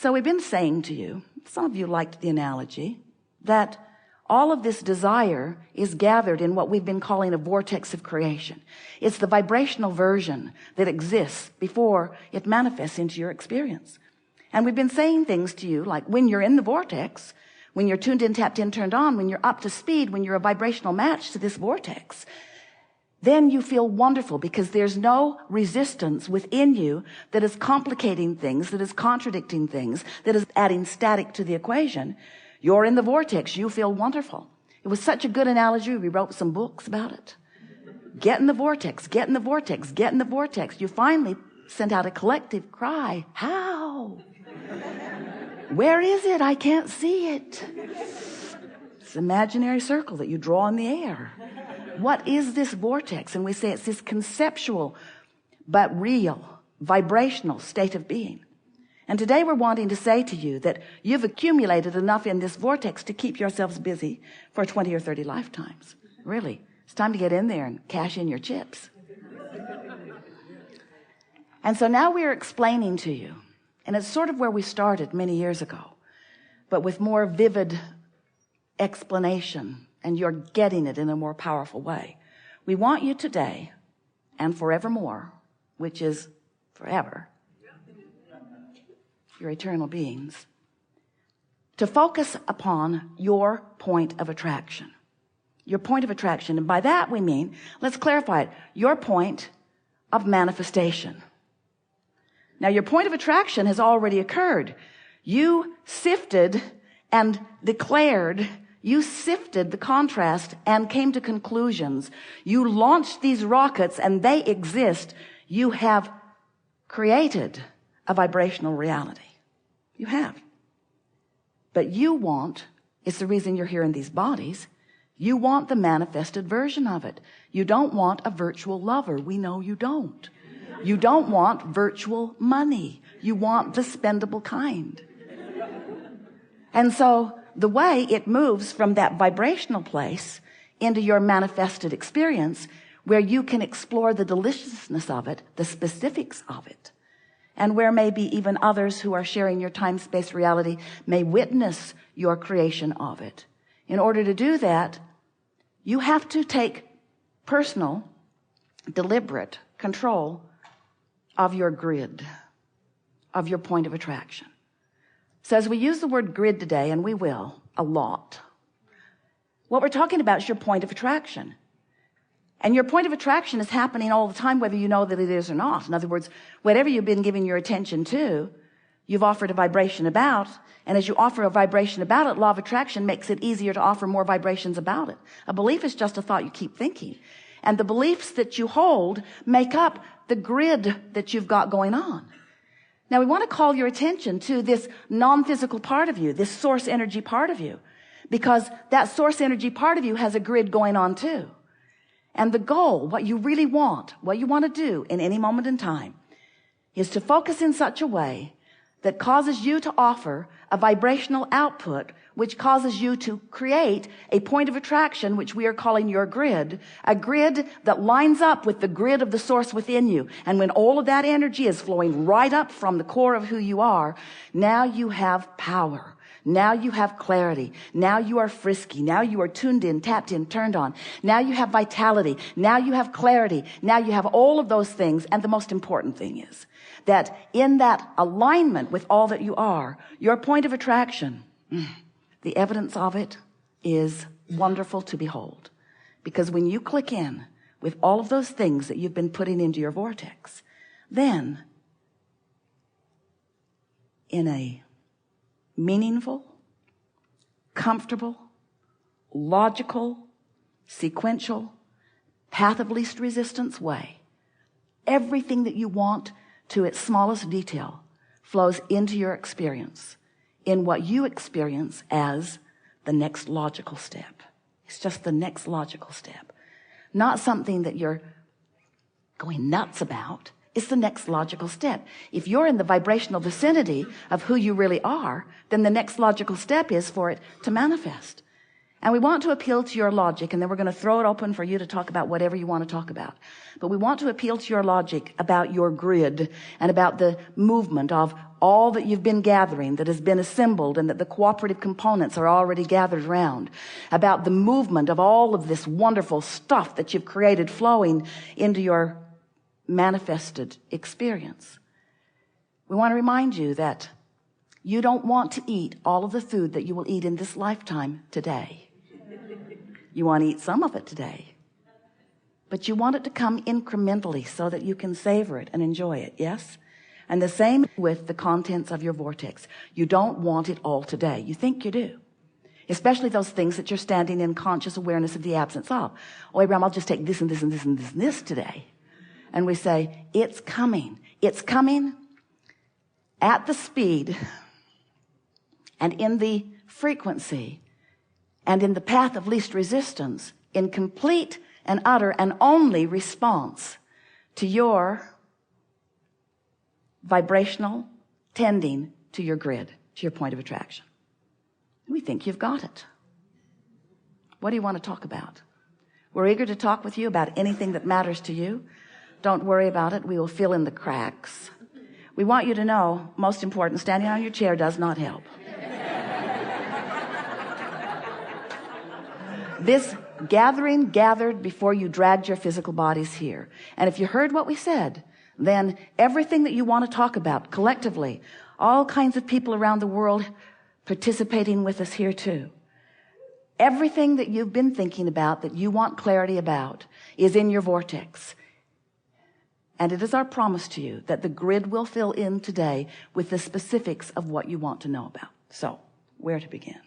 So we've been saying to you, some of you liked the analogy, that all of this desire is gathered in what we've been calling a vortex of creation. It's the vibrational version that exists before it manifests into your experience. And we've been saying things to you like, when you're in the vortex, when you're tuned in, tapped in, turned on, when you're up to speed, when you're a vibrational match to this vortex, then you feel wonderful, because there's no resistance within you that is complicating things, that is contradicting things, that is adding static to the equation. You're in the vortex. You feel wonderful. It was such a good analogy. We wrote some books about it. Get in the vortex, get in the vortex, get in the vortex. You finally sent out a collective cry. How? Where is it? I can't see it. It's an imaginary circle that you draw in the air. What is this vortex? And we say it's this conceptual but real vibrational state of being. And today we're wanting to say to you that you've accumulated enough in this vortex to keep yourselves busy for 20 or 30 lifetimes. Really, it's time to get in there and cash in your chips. And so now we're explaining to you, and it's sort of where we started many years ago, but with more vivid explanation, and you're getting it in a more powerful way. We want you today and forevermore, which is forever, your eternal beings, to focus upon your point of attraction. Your point of attraction. And by that we mean, let's clarify it, your point of manifestation. Now, your point of attraction has already occurred. You sifted and declared, you sifted the contrast and came to conclusions. You launched these rockets and they exist. You have created a vibrational reality. You have. But you want, it's the reason you're here in these bodies, you want the manifested version of it. You don't want a virtual lover. We know you don't. You don't want virtual money. You want the spendable kind. And so the way it moves from that vibrational place into your manifested experience, where you can explore the deliciousness of it, the specifics of it, and where maybe even others who are sharing your time-space reality may witness your creation of it. In order to do that, you have to take personal, deliberate control of your grid, of your point of attraction. So as we use the word grid today, and we will a lot, what we're talking about is your point of attraction. And your point of attraction is happening all the time, whether you know that it is or not. In other words, whatever you've been giving your attention to, you've offered a vibration about. And as you offer a vibration about it, law of attraction makes it easier to offer more vibrations about it. A belief is just a thought you keep thinking. And the beliefs that you hold make up the grid that you've got going on. Now, we want to call your attention to this non-physical part of you, this source energy part of you, because that source energy part of you has a grid going on too. And the goal, what you really want, what you want to do in any moment in time, is to focus in such a way that causes you to offer a vibrational output, which causes you to create a point of attraction, which we are calling your grid, a grid that lines up with the grid of the source within you. And when all of that energy is flowing right up from the core of who you are, now you have power. Now you have clarity. Now you are frisky. Now you are tuned in, tapped in, turned on. Now you have vitality. Now you have clarity. Now you have all of those things. And the most important thing is that in that alignment with all that you are, your point of attraction, the evidence of it is wonderful to behold. Because when you click in with all of those things that you've been putting into your vortex, then in a meaningful, comfortable, logical, sequential, path of least resistance way, everything that you want to its smallest detail flows into your experience in what you experience as the next logical step. It's just the next logical step. Not something that you're going nuts about. It's the next logical step. If you're in the vibrational vicinity of who you really are, then the next logical step is for it to manifest. And we want to appeal to your logic, and then we're going to throw it open for you to talk about whatever you want to talk about. But we want to appeal to your logic about your grid and about the movement of all that you've been gathering, that has been assembled, and that the cooperative components are already gathered around, about the movement of all of this wonderful stuff that you've created flowing into your manifested experience. We want to remind you that you don't want to eat all of the food that you will eat in this lifetime today. You want to eat some of it today, but you want it to come incrementally so that you can savor it and enjoy it. Yes? And the same with the contents of your vortex. You don't want it all today. You think you do, especially those things that you're standing in conscious awareness of the absence of. Oh, Abraham, I'll just take this and this and this and this and this today. And we say, it's coming. It's coming at the speed and in the frequency and in the path of least resistance, in complete and utter and only response to your vibrational tending to your grid, to your point of attraction. We think you've got it. What do you want to talk about? We're eager to talk with you about anything that matters to you. Don't worry about it. We will fill in the cracks. We want you to know, most important, standing on your chair does not help. This gathering gathered before you dragged your physical bodies here. And if you heard what we said, then everything that you want to talk about collectively, all kinds of people around the world participating with us here too. Everything that you've been thinking about, that you want clarity about, is in your vortex. And it is our promise to you that the grid will fill in today with the specifics of what you want to know about. So, where to begin?